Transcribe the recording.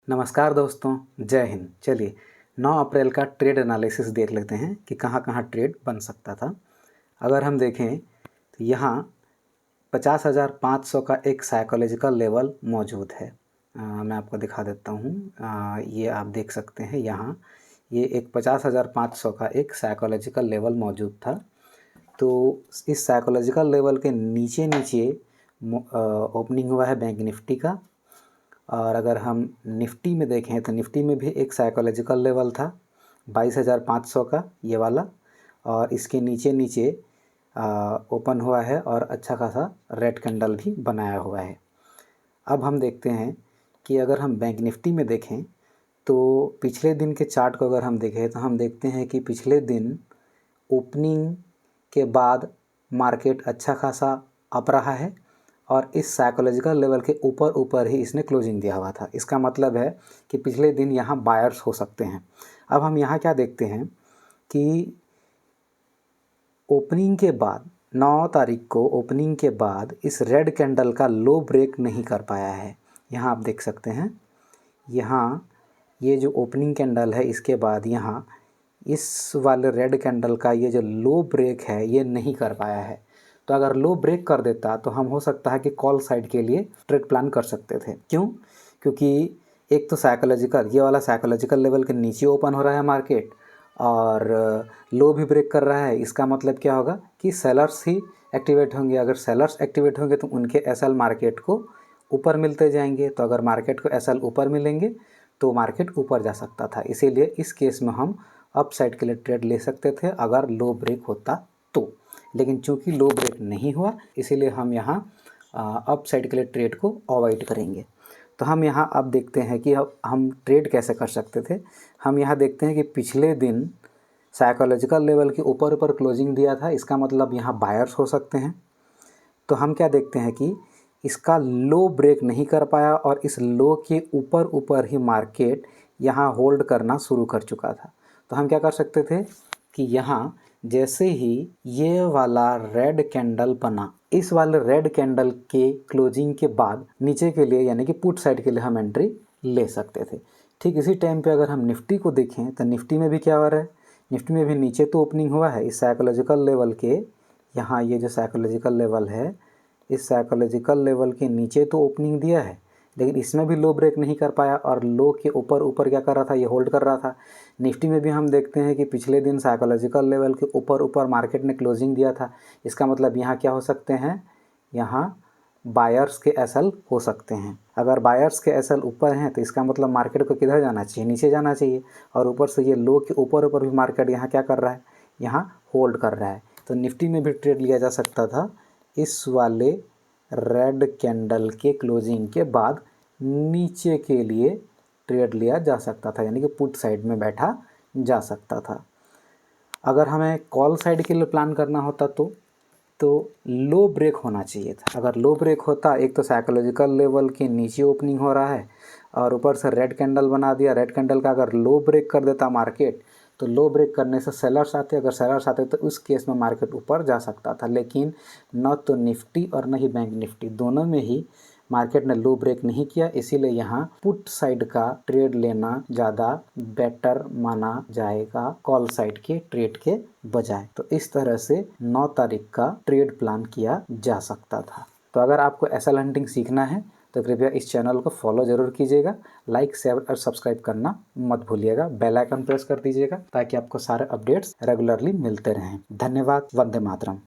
नमस्कार दोस्तों, जय हिंद। चलिए 9 अप्रैल का ट्रेड एनालिसिस देख लेते हैं कि कहाँ कहाँ ट्रेड बन सकता था। अगर हम देखें तो यहाँ 50,500 का एक साइकोलॉजिकल लेवल मौजूद है। मैं आपको दिखा देता हूँ। ये आप देख सकते हैं यहाँ ये एक 50,500 का एक साइकोलॉजिकल लेवल मौजूद था। तो इस साइकोलॉजिकल लेवल के नीचे नीचे ओपनिंग हुआ है बैंक निफ्टी का। और अगर हम निफ्टी में देखें तो निफ्टी में भी एक साइकोलॉजिकल लेवल था 22,500 का, ये वाला। और इसके नीचे नीचे ओपन हुआ है और अच्छा खासा रेड कैंडल भी बनाया हुआ है। अब हम देखते हैं कि अगर हम बैंक निफ्टी में देखें तो पिछले दिन के चार्ट को अगर हम देखें तो हम देखते हैं कि पिछले दिन ओपनिंग के बाद मार्केट अच्छा खासा अप रहा है और इस साइकोलॉजिकल लेवल के ऊपर ऊपर ही इसने क्लोजिंग दिया हुआ था। इसका मतलब है कि पिछले दिन यहाँ बायर्स हो सकते हैं। अब हम यहाँ क्या देखते हैं कि ओपनिंग के बाद 9 तारीख को ओपनिंग के बाद इस रेड कैंडल का लो ब्रेक नहीं कर पाया है। यहाँ आप देख सकते हैं, यहाँ ये जो ओपनिंग कैंडल है इसके बाद यहाँ इस वाले रेड कैंडल का ये जो लो ब्रेक है ये नहीं कर पाया है। तो अगर लो ब्रेक कर देता तो हम हो सकता है कि कॉल साइड के लिए ट्रेड प्लान कर सकते थे। क्यों? क्योंकि एक तो साइकोलॉजिकल, ये वाला साइकोलॉजिकल लेवल के नीचे ओपन हो रहा है मार्केट और लो भी ब्रेक कर रहा है। इसका मतलब क्या होगा कि सेलर्स ही एक्टिवेट होंगे। अगर सेलर्स एक्टिवेट होंगे तो उनके एसएल मार्केट को ऊपर मिलते जाएंगे। तो अगर मार्केट को एसएल ऊपर मिलेंगे तो मार्केट ऊपर जा सकता था। इसीलिए इस केस में हम अप साइड के लिए ट्रेड ले सकते थे अगर लो ब्रेक होता तो। लेकिन चूंकि लो ब्रेक नहीं हुआ इसीलिए हम यहाँ अप साइड के लिए ट्रेड को अवॉइड करेंगे। तो हम यहाँ अब देखते हैं कि अब हम ट्रेड कैसे कर सकते थे। हम यहाँ देखते हैं कि पिछले दिन साइकोलॉजिकल लेवल के ऊपर ऊपर क्लोजिंग दिया था। इसका मतलब यहाँ बायर्स हो सकते हैं। तो हम क्या देखते हैं कि इसका लो ब्रेक नहीं कर पाया और इस लो के ऊपर ऊपर ही मार्केट यहाँ होल्ड करना शुरू कर चुका था। तो हम क्या कर सकते थे कि यहाँ जैसे ही ये वाला रेड कैंडल बना, इस वाले रेड कैंडल के क्लोजिंग के बाद नीचे के लिए यानी कि पुट साइड के लिए हम एंट्री ले सकते थे। ठीक इसी टाइम पे अगर हम निफ्टी को देखें तो निफ्टी में भी क्या हो रहा है, निफ्टी में भी नीचे तो ओपनिंग हुआ है इस साइकोलॉजिकल लेवल के। यहाँ ये जो साइकोलॉजिकल लेवल है इस साइकोलॉजिकल लेवल के नीचे तो ओपनिंग दिया है, लेकिन इसमें भी लो ब्रेक नहीं कर पाया और लो के ऊपर ऊपर क्या कर रहा था, ये होल्ड कर रहा था। निफ्टी में भी हम देखते हैं कि पिछले दिन साइकोलॉजिकल लेवल के ऊपर ऊपर मार्केट ने क्लोजिंग दिया था। इसका मतलब यहाँ क्या हो सकते हैं, यहाँ बायर्स के एसएल हो सकते हैं। अगर बायर्स के एसएल ऊपर हैं तो इसका मतलब मार्केट को किधर जाना चाहिए, नीचे जाना चाहिए। और ऊपर से ये लो के ऊपर ऊपर भी मार्केट यहाँ क्या कर रहा है, यहाँ होल्ड कर रहा है। तो निफ्टी में भी ट्रेड लिया जा सकता था इस वाले रेड कैंडल के क्लोजिंग के बाद नीचे के लिए ट्रेड लिया जा सकता था, यानी कि पुट साइड में बैठा जा सकता था। अगर हमें कॉल साइड के लिए प्लान करना होता तो लो ब्रेक होना चाहिए था। अगर लो ब्रेक होता, एक तो साइकोलॉजिकल लेवल के नीचे ओपनिंग हो रहा है और ऊपर से रेड कैंडल बना दिया, रेड कैंडल का अगर लो ब्रेक कर देता मार्केट तो लो ब्रेक करने से सेलर्स आते, अगर सेलर्स आते तो उस केस में मार्केट ऊपर जा सकता था। लेकिन न तो निफ्टी और न ही बैंक निफ्टी दोनों में ही मार्केट ने लो ब्रेक नहीं किया, इसीलिए यहाँ पुट साइड का ट्रेड लेना ज़्यादा बेटर माना जाएगा कॉल साइड के ट्रेड के बजाय। तो इस तरह से 9 तारीख का ट्रेड प्लान किया जा सकता था। तो अगर आपको एसएल हंटिंग सीखना है तो कृपया इस चैनल को फॉलो ज़रूर कीजिएगा, लाइक शेयर और सब्सक्राइब करना मत भूलिएगा, बेल आइकन प्रेस कर दीजिएगा ताकि आपको सारे अपडेट्स रेगुलरली मिलते रहें। धन्यवाद। वंदे मातरम।